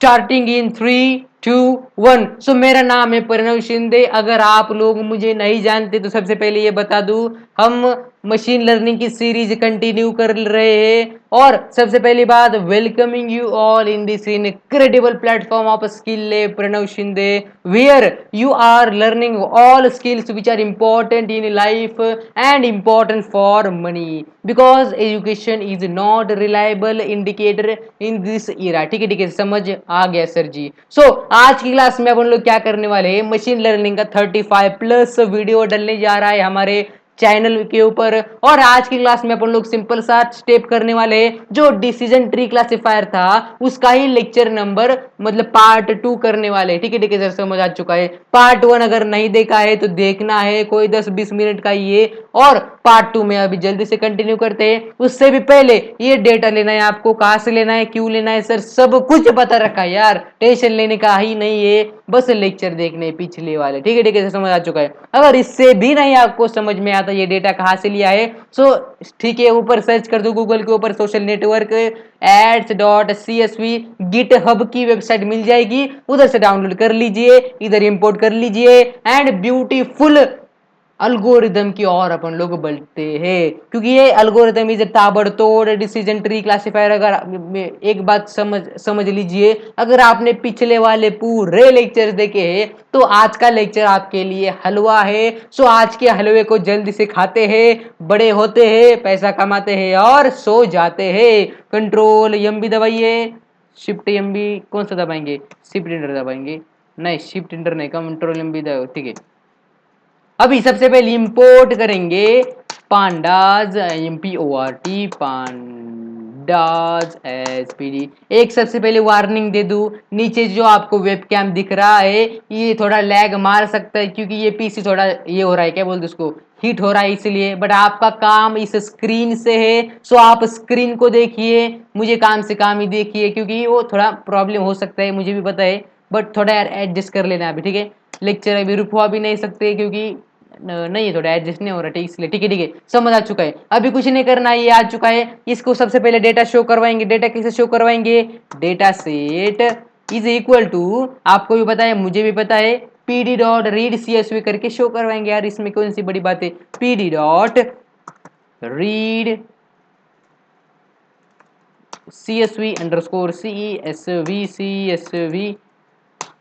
Starting in 3, 2, 1। सो मेरा नाम है प्रणव शिंदे। अगर आप लोग मुझे नहीं जानते तो सबसे पहले ये बता दूं, हम मशीन लर्निंग की सीरीज कंटिन्यू कर रहे हैं। और सबसे पहली बात, welcoming you all in this incredible platform of skill lab Pranav Shinde, where you are learning all skills which are important in life and important for money, because education is not reliable indicator in this era। ठीक है, समझ आ गया sir जी। आज की class में अपन लोग क्या करने वाले हैं, मशीन लर्निंग का 35+ वीडियो डलने जा रहा है हमारे चैनल के ऊपर। और आज की क्लास में अपन लोग सिंपल सा स्टेप करने वाले हैं, जो डिसीजन ट्री क्लासिफायर था उसका ही लेक्चर नंबर मतलब पार्ट 2 करने वाले। ठीक है सर, समझ आ चुका है। पार्ट 1 अगर नहीं देखा है तो देखना है, कोई 10-20 मिनट का ये। और पार्ट 2 में अभी जल्दी से कंटिन्यू करते हैं। उससे भी पहले ये डेटा लेना है आपको, कहां से लेना है, क्यों लेना है, सर सब कुछ बता रखा है यार, टेंशन लेने का ही नहीं है, बस लेक्चर देखने पिछले वाले। ठीक है, समझ आ चुका है। अगर इससे भी नहीं आपको समझ में आता ये डेटा कहां से लिया है, सो ठीक है, ऊपर सर्च कर दो गूगल के ऊपर, सोशल नेटवर्क ads.csv गिटहब की वेबसाइट मिल जाएगी, उधर से डाउनलोड कर लीजिए, इधर इंपोर्ट कर लीजिए, एंड ब्यूटीफुल अल्गोरिदम की ओर अपन लोग बढ़ते हैं। क्योंकि ये अल्गोरिदम इज ताबड़तोड़ डिसीजन ट्री क्लासिफायर। अगर एक बात समझ लीजिए, अगर आपने पिछले वाले पूरे लेक्चर देखे हैं तो आज का लेक्चर आपके लिए हलवा है। आज के हलवे को जल्दी से खाते हैं, बड़े होते हैं, पैसा कमाते हैं और सो जाते हैं। कंट्रोल एम भी दबाइए, शिफ्ट एम भी कौन सा दबाएंगे, शिफ्ट इंटर दबाएंगे, नहीं शिफ्ट इंटर नहीं, कंट्रोल एम भी दबाओ। ठीक है, अभी सबसे पहले इंपोर्ट करेंगे पांडाज, MPORT पांडाज SPD। एक सबसे पहले वार्निंग दे दूं, नीचे जो आपको वेबकैम दिख रहा है ये थोड़ा लैग मार सकता है, क्योंकि ये पीसी थोड़ा ये हो रहा है, क्या बोलते उसको, हीट हो रहा है इसलिए। बट आपका काम इस स्क्रीन से है, सो आप स्क्रीन को देखिए, मुझे काम से काम ही देखिए, क्योंकि वो थोड़ा प्रॉब्लम हो सकता है, मुझे भी पता है, बट थोड़ा यार एडजस्ट कर लेना अभी। ठीक है, लेक्चर अभी रुकवा भी नहीं सकते क्योंकि नहीं है, थोड़ा एडजस्ट नहीं हो रहा, ठीक इसलिए। ठीक है, समझ आ चुका है। अभी कुछ नहीं करना है, ये आ चुका है। इसको सबसे पहले डेटा शो करवाएंगे। डेटा कैसे शो करवाएंगे, data set is equal to, आपको भी पता है मुझे भी पता है, pd.read.csv करके शो करवाएंगे यार, इसमें कौन सी बड़ी बात है। pd.read csv_csv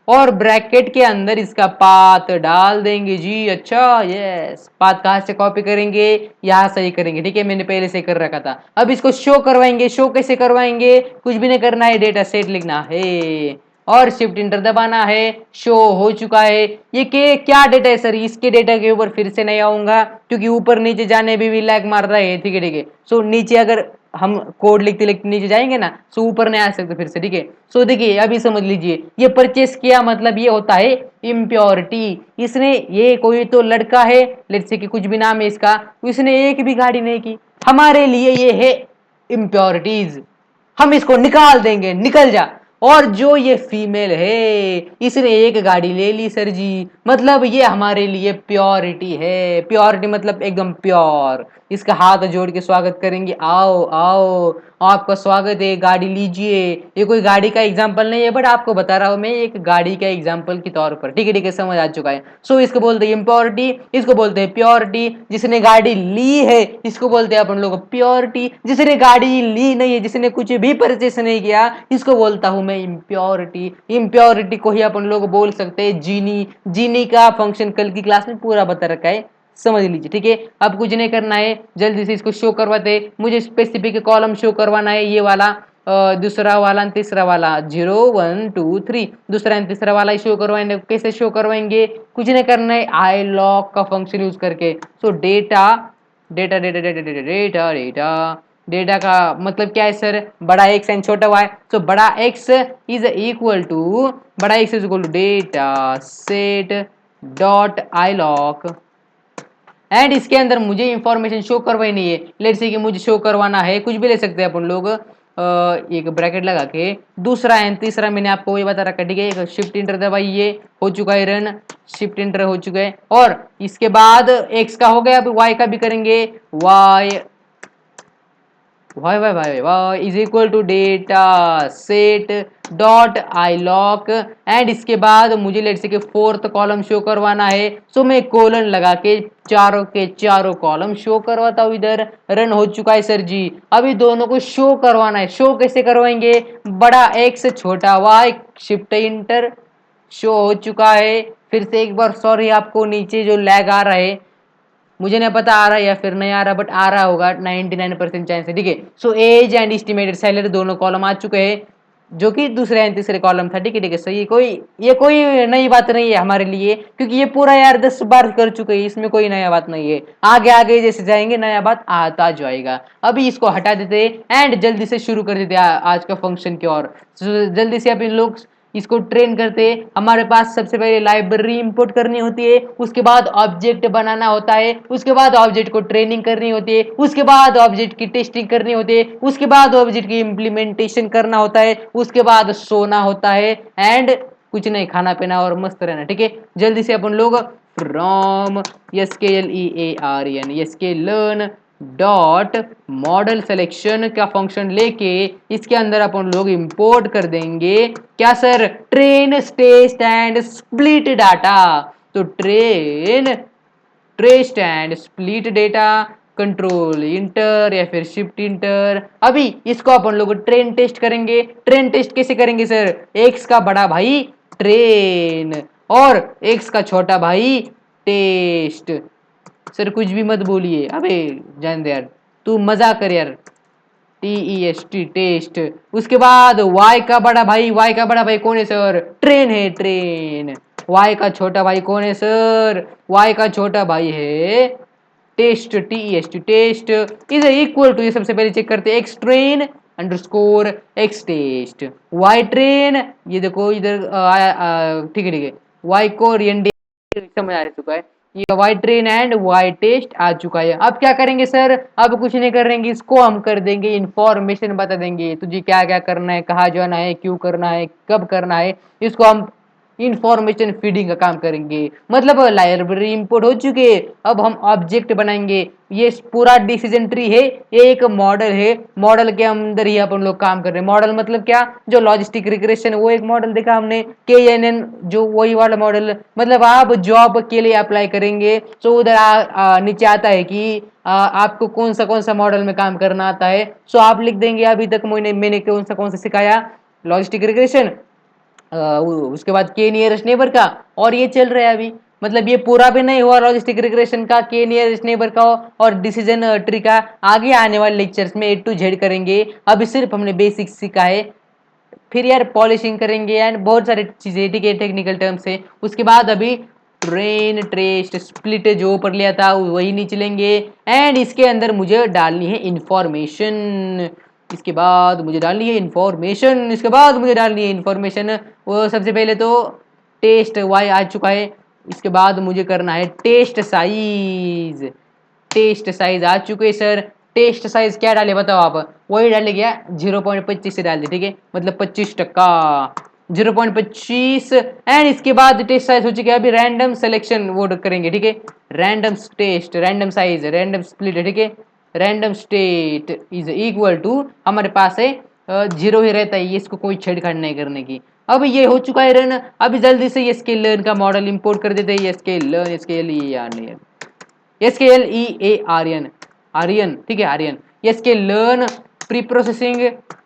और ब्रैकेट के अंदर इसका पाथ डाल देंगे जी। अच्छा, यस, पाथ कहां से कॉपी करेंगे, यहां से ही करेंगे। ठीक है, मैंने पहले से कर रखा था। अब इसको शो करवाएंगे। शो कैसे करवाएंगे, कुछ भी नहीं करना है, डेटा सेट लिखना है और शिफ्ट इंटर दबाना है। शो हो चुका है। ये क्या डेटा है सर, इसके डेटा के ऊपर फिर से नहीं आऊंगा क्योंकि ऊपर नीचे जाने भी लैग मार रहा है। ठीक है, सो नीचे अगर हम कोड लिखते लिखते नीचे जाएंगे ना, सो ऊपर नहीं आ सकते फिर से। ठीक है, सो देखिए अभी समझ लीजिए, ये परचेस किया मतलब ये होता है इम्प्योरिटी। इसने, ये कोई तो लड़का है, लेट्स से कि कुछ भी नाम है इसका, इसने एक भी गाड़ी नहीं की, हमारे लिए ये है इम्प्योरिटीज, हम इसको निकाल देंगे, निकल जा। और जो ये फीमेल है, इसने एक गाड़ी ले ली सर जी, मतलब ये हमारे लिए प्योरिटी है। प्योरिटी मतलब एकदम प्योर। इसका हाथ जोड़ के स्वागत करेंगे, आओ आओ, आपका स्वागत है, गाड़ी लीजिए। ये कोई गाड़ी का एग्जांपल नहीं है, बट आपको बता रहा हूं मैं एक गाड़ी का एग्जांपल के तौर पर। ठीक है, समझ आ चुका है। इसको बोलते हैं इम्प्योरिटी, इसको बोलते हैं प्योरिटी। जिसने गाड़ी ली है इसको बोलते हैं अपन लोग प्योरिटी, जिसने गाड़ी ली नहीं है, जिसने कुछ भी परचेस नहीं किया, इसको बोलता हूं मैं इम्प्योरिटी। इम्प्योरिटी को ही अपन लोग बोल सकते हैं जीनी। जीनी का फंक्शन कल की क्लास में पूरा बता रखा है, समझ लीजिए। ठीक है, अब कुछ नहीं करना है, जल्दी से इसको शो करवाते। मुझे स्पेसिफिक कॉलम शो करवाना है, ये वाला दूसरा वाला तीसरा वाला 0 1 2 3, दूसरा तीसरा वाला शो करवाएंगे। कैसे शो करवाएंगे, कुछ नहीं करना है, आई लॉक का फंक्शन यूज करके। Data data data data data data data data का मतलब क्या है सर, बड़ा एक्स एंड छोटा वाई। बड़ा एक्स इज इक्वल टू, बड़ा X is equal to data set dot iloc, and इसके अंदर मुझे इंफॉर्मेशन शो करवानी है। लेट्स से कि मुझे शो करवाना है, कुछ भी ले सकते हैं अपन लोग, एक ब्रैकेट लगा के, दूसरा एंड तीसरा मैंने आपको ये बता रखा है। ठीक है, एक शिफ्ट इंटर दबाइए, हो चुका है रन, शिफ्ट इंटर हो चुका है। और इसके बाद एक्स का हो गया, अब वाई का भी करेंगे। Y Y Y Y Y is equal to data set dot iloc and इसके बाद मुझे लेट से कि फोर्थ कॉलम शो करवाना है, सो मैं कोलन लगा के चारों कॉलम शो करवाता हूँ। इधर रन हो चुका है सर जी। अभी दोनों को शो करवाना है। शो कैसे करवाएंगे? बड़ा एक्स छोटा वाई, शिफ्ट इंटर, शो हो चुका है। फिर से एक बार सॉरी, आपको नीचे जो लैग आ रहा है, मुझे नहीं पता आ रहा है या फिर नहीं आ रहा, बट आ रहा होगा 99% चांस है, ठीक है। So age and estimated salary दोनों कॉलम आ चुके हैं, जो कि दूसरे एंड तीसरे कॉलम था, ठीक है ठीक है। सही, ये कोई नई बात नहीं है हमारे लिए, क्योंकि ये पूरा यार 10 बार कर चुके हैं, इसमें कोई नया बात नहीं है। आगे आगे जैसे जाएंगे नया बात आता जाएगा। अभी इसको हटा देते एंड जल्दी से शुरू कर देते आज का फंक्शन की ओर। जल्दी से अभी लोग इसको ट्रेन करते। हमारे पास सबसे पहले लाइब्रेरी इंपोर्ट करनी होती है, उसके बाद ऑब्जेक्ट बनाना होता है, उसके बाद ऑब्जेक्ट को ट्रेनिंग करनी होती है, उसके बाद ऑब्जेक्ट की टेस्टिंग करनी होती है, उसके बाद ऑब्जेक्ट की इम्प्लीमेंटेशन करना होता है, उसके बाद सोना होता है एंड कुछ नहीं, खाना पीना और मस्त रहना, ठीक है। जल्दी से अपन लोग from sklearn dot model selection का फंक्शन लेके इसके अंदर अपन लोग इंपोर्ट कर देंगे क्या sir? Train test and split data. तो test and split data, control enter या फिर शिफ्ट इंटर। अभी इसको अपन लोग ट्रेन टेस्ट करेंगे। ट्रेन टेस्ट कैसे करेंगे सर? एक्स का बड़ा भाई ट्रेन और एक्स का छोटा भाई टेस्ट। सर कुछ भी मत बोलिए, अबे जान दे यार, तू मजा कर यार। TEST test. उसके बाद वाई का बड़ा भाई कौन है सर? ट्रेन है ट्रेन। वाई का छोटा भाई कौन है सर? वाई का छोटा भाई है test, TEST test is equal to, ये सबसे पहले चेक करते हैं, X train underscore X test Y train. ये देखो इधर ठीक है ठीक है, वाई को समझ आ चुका है, ये Y train and Y test आ चुका है। अब क्या करेंगे सर? अब कुछ नहीं करेंगे, इसको हम कर देंगे इंफॉर्मेशन बता देंगे, तुझे क्या क्या करना है, कहाँ जाना है, क्यों करना है, कब करना है, इसको हम इंफॉर्मेशन फीडिंग का काम करेंगे। मतलब लाइब्रेरी इंपोर्ट हो चुकी है, अब हम ऑब्जेक्ट बनाएंगे। ये पूरा डिसीजन ट्री है, ये एक मॉडल है, मॉडल के अंदर ही अपन लोग काम कर रहे हैं। मॉडल मतलब क्या? जो लॉजिस्टिक रिग्रेशन, वो एक मॉडल देखा हमने, KNN, जो वही वाला मॉडल। मतलब आप जॉब के लिए अप्लाई करेंगे तो उधर नीचे आता है कि आपको कौन सा मॉडल में काम करना आता है, सो आप लिख देंगे अभी तक मैंने कौन सा सिखाया, लॉजिस्टिक रिग्रेशन, उसके बाद के नियरेस्ट नेबर का, और ये चल रहा है अभी। मतलब ये पूरा भी नहीं हुआ लॉजिस्टिक रिग्रेशन का, के नियरेस्ट नेबर का और डिसीजन ट्री का। आगे आने वाले लेक्चर्स में A to Z करेंगे, अभी सिर्फ हमने बेसिक्स सीखा है। फिर यार पॉलिशिंग करेंगे एंड बहुत सारी चीजें, ठीक है, टेक्निकल टर्म से। उसके बाद अभी ट्रेन ट्रेस्ट स्प्लिट जो ऊपर लिया था वही नीचे लेंगे एंड इसके अंदर मुझे डालनी है इंफॉर्मेशन। इसके बाद मुझे डालनी है इंफॉर्मेशन, इसके बाद मुझे डालनी है इंफॉर्मेशन। वो सबसे पहले तो टेस्ट वाई आ चुका है, इसके बाद मुझे करना है टेस्ट साइज। टेस्ट साइज आ चुके हैं सर। टेस्ट साइज क्या डाले बताओ आप? वही डाले क्या? 0.25 से डाल दे, ठीक है, मतलब 25%, 0.25। एंड इसके बाद टेस्ट साइज हो चुके हैं, अभी रैंडम सिलेक्शन वो करेंगे, ठीक है। Random test, random size, random split है, ठीक है। Random state is equal to, हमारे पास है 0 ही रहता है, ये इसको कोई छेड़छाड़ नहीं करने की। अब ये हो चुका है रन। अभी जल्दी से ये स्केल लर्न का मॉडल इंपोर्ट कर देते हैं, ये स्केल लर्न, स्केल ये SKLEARN, आर्यन, ठीक है, Aryan. SK learn preprocessing,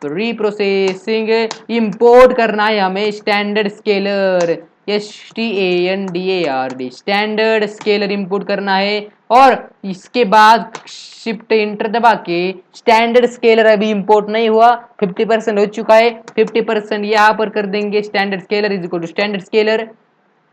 reprocessing, import करना है हमें standard scaler, STANDARD, standard scaler import करना है। और इसके बाद शिफ्ट इंटर दबा के स्टैंडर्ड स्केलर अभी इंपोर्ट नहीं हुआ, 50% हो चुका है, 50% यहाँ पर कर देंगे, standard scaler is equal to standard scaler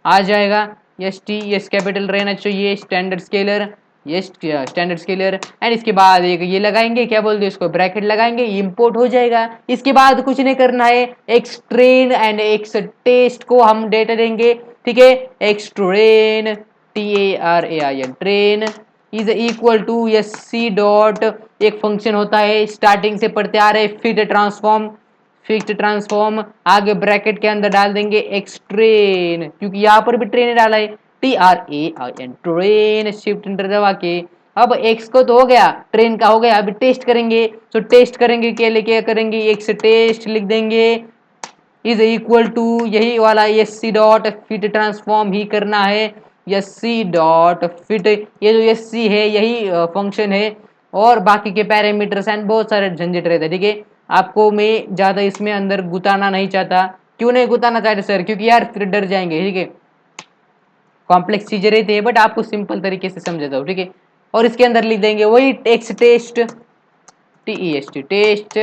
आ जाएगा। एस कैपिटल रहना चाहिए, standard scaler, yes standard scaler. And इसके बाद एक ये लगाएंगे, क्या बोलते हैं इसको, ब्रैकेट लगाएंगे, इंपोर्ट हो जाएगा। इसके बाद कुछ नहीं करना है, X train and X test को हम डेटा देंगे, ठीक है। X train, TARAIN train is equal to SC dot, एक फंक्शन होता है स्टार्टिंग से पढ़ते आ रहे, फिट ट्रांसफॉर्म, फिक्स्ड ट्रांसफॉर्म, आगे ब्रैकेट के अंदर डाल देंगे एक्स ट्रेन, क्योंकि यहाँ पर भी ट्रेन डाला है, TRAIN ट्रेन, शिफ्ट इंटर दबा के। अब एक्स को तो हो गया, ट्रेन का हो गया, अभी टेस्ट करेंगे। तो टेस्ट करेंगे क्या लेके करेंगे, एक्स टेस्ट लिख देंगे इज इक्वल टू यही वाला S C dot fit transform ही करना है। एस सी डॉट फिट, ये जो एस सी है यही फंक्शन है, और बाकी के पैरामीटर्स एंड बहुत सारे झंझट रहते हैं। ठीक है, आपको मैं ज़्यादा इसमें अंदर गुताना नहीं चाहता। क्यों नहीं गुताना चाहते सर? क्योंकि यार फिर डर जाएंगे। ठीक है, कॉम्प्लेक्स चीजें रहती है, बट आपको सिंपल तरीके से समझाता हूँ। ठीक है, और इसके अंदर लिख देंगे वही टेक्स्ट टेस्ट, टेस्ट टेस्ट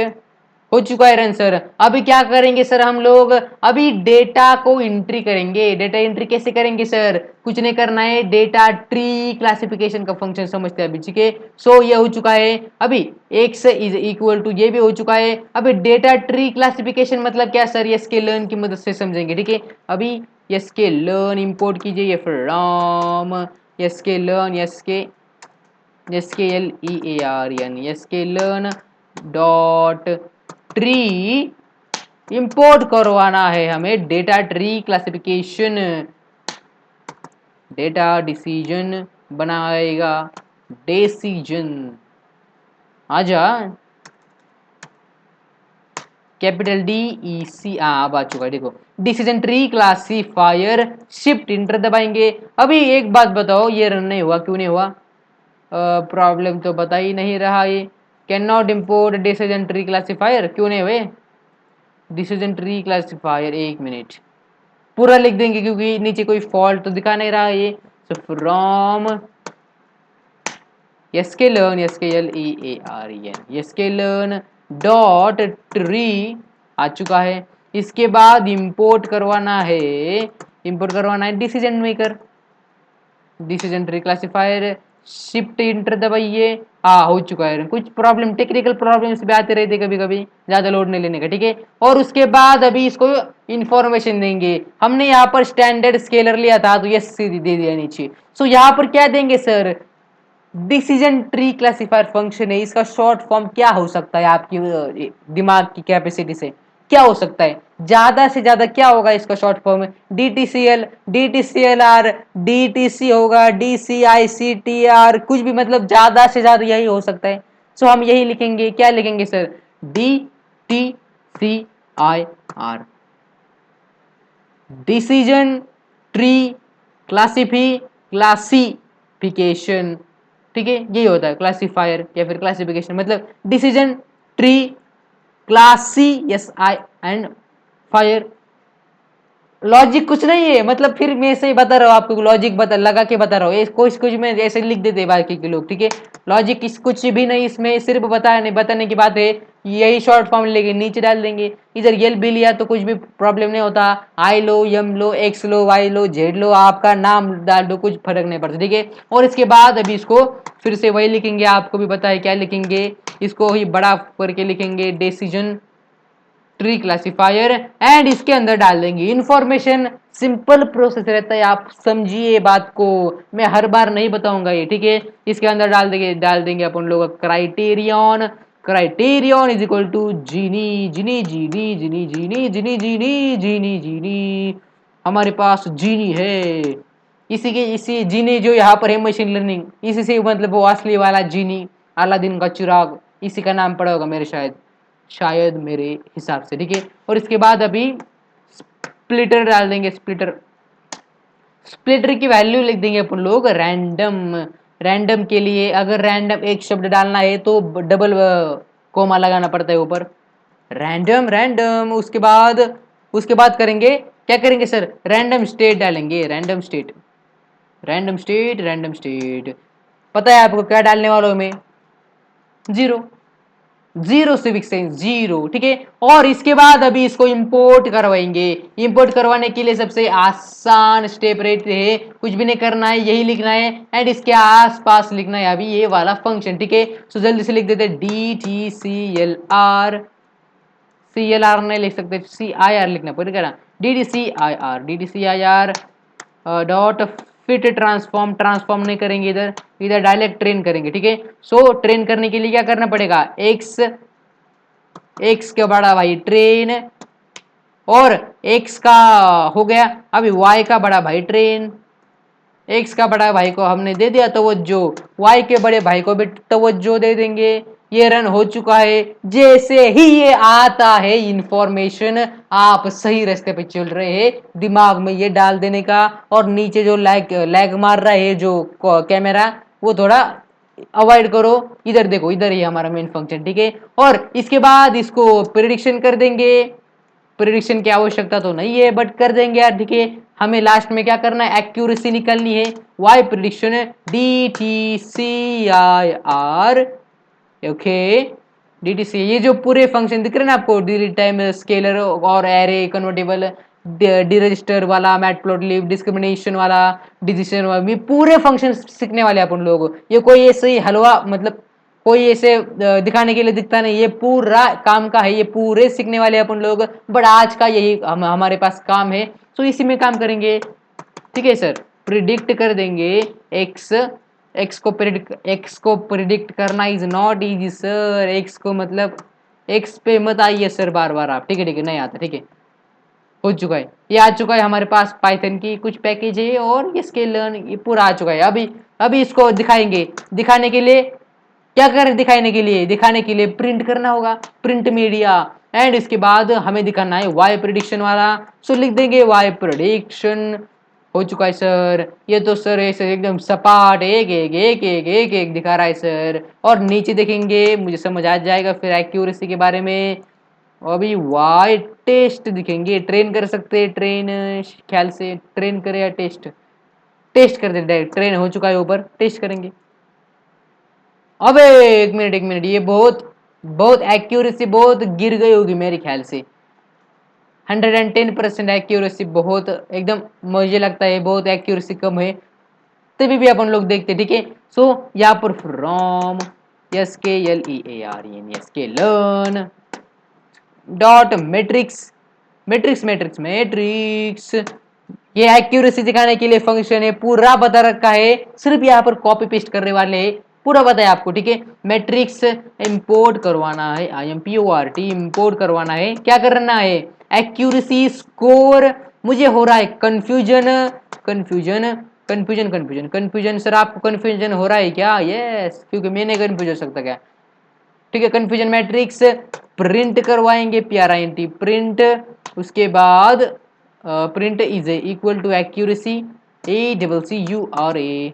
हो चुका है रन सर। अभी क्या करेंगे सर हम लोग? अभी डेटा को एंट्री करेंगे। डेटा एंट्री कैसे करेंगे सर? कुछ नहीं करना है, डेटा ट्री क्लासिफिकेशन का फंक्शन समझते हैं अभी। ठीक है, सो ये हो चुका है अभी, x इज इक्वल टू, ये भी हो चुका है। अभी डेटा ट्री क्लासिफिकेशन मतलब क्या सर? ये स्केलर्न की मदद से समझेंगे। ठीक है, अभी ये स्केलर्न इंपोर्ट कीजिए, ये फ्रॉम ये sklearn SKLEARN sklearn dot tree import करवाना है हमें data tree classification. Data decision बनाएगा, डिसीजन आजा, कैपिटल DEC अब आ चुका है। देखो decision tree classifier, shift inter दबाएंगे। अभी एक बात बताओ, ये रन नहीं हुआ, क्यों नहीं हुआ? प्रॉब्लम तो बता ही नहीं रहा ये। Can not import decision tree classifier, क्यों नहीं हुए? डिसीजन ट्री क्लासीफायर, एक मिनट, पूरा लिख देंगे क्योंकि नीचे कोई फॉल्ट तो दिखा नहीं रहा है ये। So from sklearn dot tree आ चुका है। इसके बाद इंपोर्ट करवाना है decision maker, decision tree classifier, shift enter दबाइए। हाँ हो चुका है। कुछ प्रॉब्लम, टेक्निकल प्रॉब्लम्स भी आते रहते कभी कभी, ज्यादा लोड नहीं लेने का। ठीक है, और उसके बाद अभी इसको इंफॉर्मेशन देंगे। हमने यहाँ पर स्टैंडर्ड स्केलर लिया था तो ये सीधी दे दिया नीचे। सो यहाँ पर क्या देंगे sir? Decision tree classifier function है, इसका शॉर्ट फॉर्म क्या हो सकता है आपकी दिमाग की कैपेसिटी से? क्या हो सकता है ज्यादा से ज्यादा? क्या होगा इसका short form? DTCL, DTCLR, DTC होगा, DCICTR, कुछ भी, मतलब ज्यादा से ज्यादा यही हो सकता है। सो हम यही लिखेंगे। क्या लिखेंगे sir? DTCIR, decision tree classification. ठीक है, यही होता है क्लासिफायर या फिर क्लासिफिकेशन, मतलब decision tree classy SI and fire. Logic कुछ नहीं है, मतलब फिर मैं ऐसे ही बता रहा हूँ आपको, लॉजिक बता लगा के बता रहा हूँ। कुछ कुछ में ऐसे लिख देते बाकी के लोग। ठीक है, लॉजिक इस कुछ भी नहीं इसमें, सिर्फ बताने की बात है। यही शॉर्ट फॉर्म लेके नीचे डाल देंगे। इधर एल भी लिया तो कुछ भी प्रॉब्लम नहीं होता। आई लो, एम लो, एक्स लो, वाई लो, जेड लो, आपका नाम डाल दो, कुछ फर्क नहीं पड़ता। ठीक है, और इसके बाद अभी इसको फिर से वही लिखेंगे, आपको भी पता है क्या लिखेंगे, इसको ही बड़ा करके लिखेंगे, डिसीजन ट्री क्लासिफायर, एंड इसके अंदर डाल देंगे इंफॉर्मेशन। सिंपल प्रोसेस रहता है, आप समझिए बात को, मैं हर बार नहीं बताऊंगा ये। ठीक है, इसके अंदर डाल देंगे अपन लोग criterion. Criterion is equal to Gini Gini Gini Gini Gini Gini Gini Gini Gini, हमारे पास जीनी है। इसी जीनी जो यहाँ पर है मशीन लर्निंग, इसी से मतलब वो असली वाला जीनी, अलादीन का चिराग, इसी का नाम पड़ा होगा मेरे शायद मेरे हिसाब से। ठीक है, और इसके बाद अभी स्प्लिटर डाल देंगे। स्प्लिटर की वैल्यू लिख देंगे अपन लोग रैंडम। रैंडम के लिए अगर रैंडम एक शब्द डालना है तो डबल कोमा लगाना पड़ता है ऊपर, रैंडम रैंडम। उसके बाद करेंगे क्या करेंगे सर? रैंडम स्टेट डालेंगे, random state, random state, random state. पता है आपको क्या डालने वाला हूं मैं? Zero, zero civic sense, zero. ठीक है, और इसके बाद अभी इसको इंपोर्ट करवाएंगे। इंपोर्ट करवाने के लिए सबसे आसान स्टेप रहते हैं, कुछ भी नहीं करना है, यही लिखना है एंड इसके आसपास लिखना है अभी ये वाला फंक्शन। ठीक है, सो जल्दी से लिख देते हैं DTCLR, CLR नहीं लिख सकते, CIR लिखना पड़ेगा ना, DTCIR dot fit transform. Transform नहीं करेंगे इधर, इधर डायरेक्ट ट्रेन करेंगे। ठीक है, सो ट्रेन करने के लिए क्या करना पड़ेगा? एक्स का बड़ा भाई ट्रेन, और एक्स का हो गया, अभी वाई का बड़ा भाई ट्रेन। एक्स का बड़ा भाई को हमने दे दिया तवज्जो, वाई के बड़े भाई को भी तवज्जो दे देंगे। ये रन हो चुका है। जैसे ही ये आता है इंफॉर्मेशन, आप सही रास्ते पे चल रहे हैं, दिमाग में ये डाल देने का, और नीचे जो लैग लैग मार रहा है जो कैमरा, वो थोड़ा अवॉइड करो। इधर देखो, इधर ही हमारा मेन फंक्शन, ठीक है। और इसके बाद इसको प्रिडिक्शन कर देंगे। प्रिडिक्शन की आवश्यकता तो नहीं है बट कर देंगे यार, ठीक है। हमें लास्ट में क्या करना है, एक्यूरेसी निकालनी है। Y prediction DTCIR, okay. DTC, ये जो पूरे फंक्शन दिख रहे हैं ना आपको, डिलीट टाइम, स्केलर और एरे कन्वर्टेबल, डिरजिस्टर वाला, मैटप्लॉटलिब, डिस्क्रिमिनेशन वाला, डिसीजन वाला, ये पूरे फंक्शन सीखने वाले अपन लोग। ये कोई ऐसे ही हलवा, मतलब कोई ऐसे दिखाने के लिए दिखता नहीं, ये पूरा काम का है, ये पूरे सीखने वाले अपन लोग। बट आज का यही हमारे पास काम है, तो इसी में काम करेंगे, ठीक है सर। प्रिडिक्ट कर देंगे एक्स। एक्स को प्रिडिक्ट करना is not easy sir. X को मतलब एक्स पे मत आइए सर बार बार आप, ठीक है, ठीक है, नहीं आता, ठीक है। हो चुका है, ये आ चुका है हमारे पास, पाइथन की कुछ पैकेज है और ये स्केल लर्न, ये पूरा आ चुका है। अभी इसको दिखाएंगे। दिखाने के लिए क्या करें, दिखाने के लिए प्रिंट करना होगा, प्रिंट मीडिया। एंड इसके बाद हमें दिखाना है वाई प्रिडिक्शन वाला, सो लिख देंगे वाई प्रिडिक्शन। हो चुका है सर। ये तो सर ऐसे एकदम सपाट एक एक एक एक एक एक दिखा रहा है सर। और नीचे देखेंगे, मुझे समझ आ जाएगा फिर एक्यूरेसी के बारे में। अभी वाई टेस्ट दिखेंगे, ट्रेन कर सकते हैं, ट्रेन, ख्याल से ट्रेन करें या टेस्ट, टेस्ट कर दे डायरेक्ट। ट्रेन हो चुका है ऊपर, टेस्ट करेंगे। अबे एक मिनट एक मिनट, ये बहुत बहुत एक्यूरेसी बहुत गिर गई होगी मेरे ख्याल से। 110% एक्यूरेसी, बहुत एकदम, मुझे लगता है बहुत एक्यूरेसी कम है। तभी भी अपन लोग देखते, ठीक है। सो यहाँ पर from SKLEARN learn dot matrix, matrix, ये एक्यूरेसी दिखाने के लिए फंक्शन है, पूरा बता रखा है, सिर्फ यहाँ पर कॉपी पेस्ट करने वाले हैं, पूरा बताया आपको, ठीक है। मैट्रिक्स इंपोर्ट करवाना है, IMPORT इंपोर्ट करवाना है, क्या करना है, एक्यूरेसी स्कोर। मुझे हो रहा है confusion, confusion confusion confusion confusion sir, आपको कंफ्यूजन हो रहा है क्या? यस, क्योंकि मैंने कंफ्यूज हो सकता क्या, ठीक है। कंफ्यूजन मैट्रिक्स प्रिंट करवाएंगे, PRINT प्रिंट। उसके बाद print is equal to accuracy, ACCURA,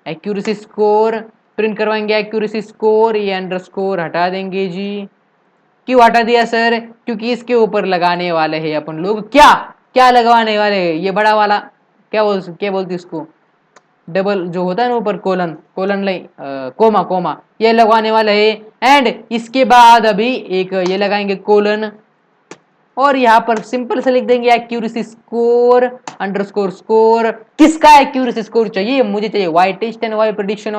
accuracy score print करवाएंगे। एक्यूरेसी स्कोर, ये अंडरस्कोर हटा देंगे जी। क्यों हटा दिया सर? क्योंकि इसके ऊपर लगाने वाले हैं अपन लोग, क्या क्या लगवाने वाले हैं, ये बड़ा वाला, क्या बोलते इसको, डबल जो होता है ना ऊपर, कोलन, कोलन लाइन, कोमा, ये लगवाने वाला है। एंड इसके बाद अभी एक ये लगाएंगे कोलन, और यहाँ पर सिंपल से लिख देंगे एक्यूरेसी स्कोर अंडरस्कोर स्कोर। किसका एक्यूरेसी स्कोर चाहिए? मुझे चाहिए Y test and Y prediction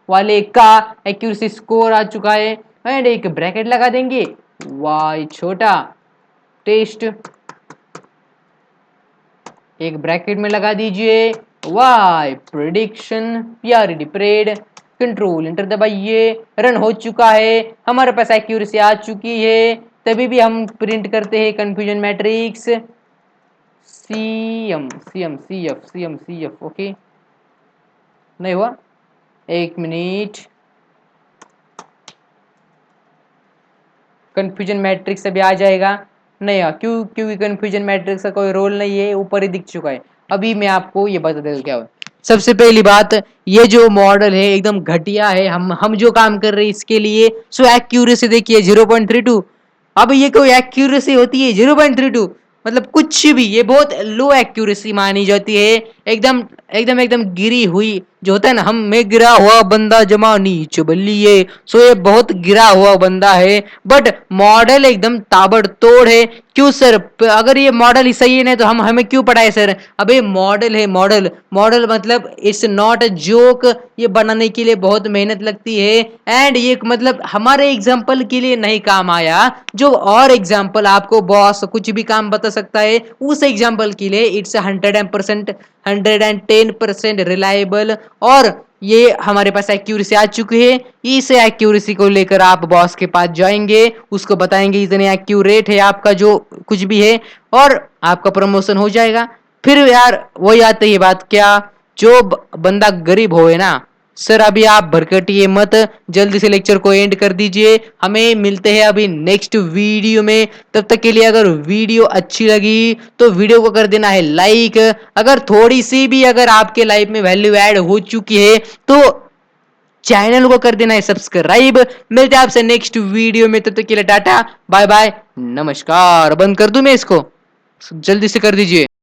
वाले का एक्यूरेसी स्कोर आ चुका है। एंड एक ब्रैकेट लगा देंगे, वाई छोटा टेस्ट, एक ब्रैकेट में लगा दीजिए Y prediction, PRED pred, control enter दबाइए। रन हो चुका है, हमारे पास एक्यूरेसी आ चुकी है। तभी भी हम प्रिंट करते हैं कंफ्यूजन मैट्रिक्स CM, ओके। नहीं हुआ, एक मिनट, कंफ्यूजन मैट्रिक्स अभी आ जाएगा। नहीं क्यों? क्योंकि कंफ्यूजन मैट्रिक्स का कोई रोल नहीं है, ऊपर ही दिख चुका है। अभी मैं आपको ये बता देता क्या हुआ। सबसे पहली बात, ये जो मॉडल है एकदम घटिया है, हम जो काम कर रहे हैं इसके लिए। सो एक्यूरेसी देखिए 0.32। अब ये कोई एक्यूरेसी होती है 0.32? मतलब कुछ भी, ये बहुत लो एक्यूरेसी मानी जाती है, एकदम एकदम एकदम गिरी हुई, जो होता है ना, हम में गिरा हुआ बंदा जमा नीच बल्लिए। सो ये बहुत गिरा हुआ बंदा है, बट मॉडल एकदम ताबड़तोड़ है। क्यों सर? अगर ये मॉडल ही सही है नहीं तो हम हमें क्यों पढ़ाए सर? अबे मॉडल है, मॉडल मॉडल मतलब इट्स नॉट अ जोक, ये बनाने के लिए बहुत मेहनत लगती है। एंड ये मतलब हमारे एग्जाम्पल के लिए नहीं काम आया, जो और एग्जाम्पल आपको बॉस कुछ भी काम बता सकता है, उस एग्जाम्पल के लिए इट्स 110% रिलायबल। और ये हमारे पास एक्यूरेसी आ चुकी है, इस एक्यूरेसी को लेकर आप बॉस के पास जाएंगे, उसको बताएंगे इतने एक्यूरेट है आपका जो कुछ भी है, और आपका प्रमोशन हो जाएगा। फिर यार वही आती है बात, क्या जो बंदा गरीब होए ना, सर अभी आप भरकटिए मत, जल्दी से लेक्चर को एंड कर दीजिए। हमें मिलते हैं अभी नेक्स्ट वीडियो में। तब तक के लिए अगर वीडियो अच्छी लगी तो वीडियो को कर देना है लाइक। अगर थोड़ी सी भी अगर आपके लाइफ में वैल्यू ऐड हो चुकी है तो चैनल को कर देना है सब्सक्राइब। मिलते हैं आपसे नेक्स्ट वीडियो में, तब तक के लिए टाटा बाय बाय नमस्कार। बंद कर दूं मैं इसको? जल्दी से कर दीजिए।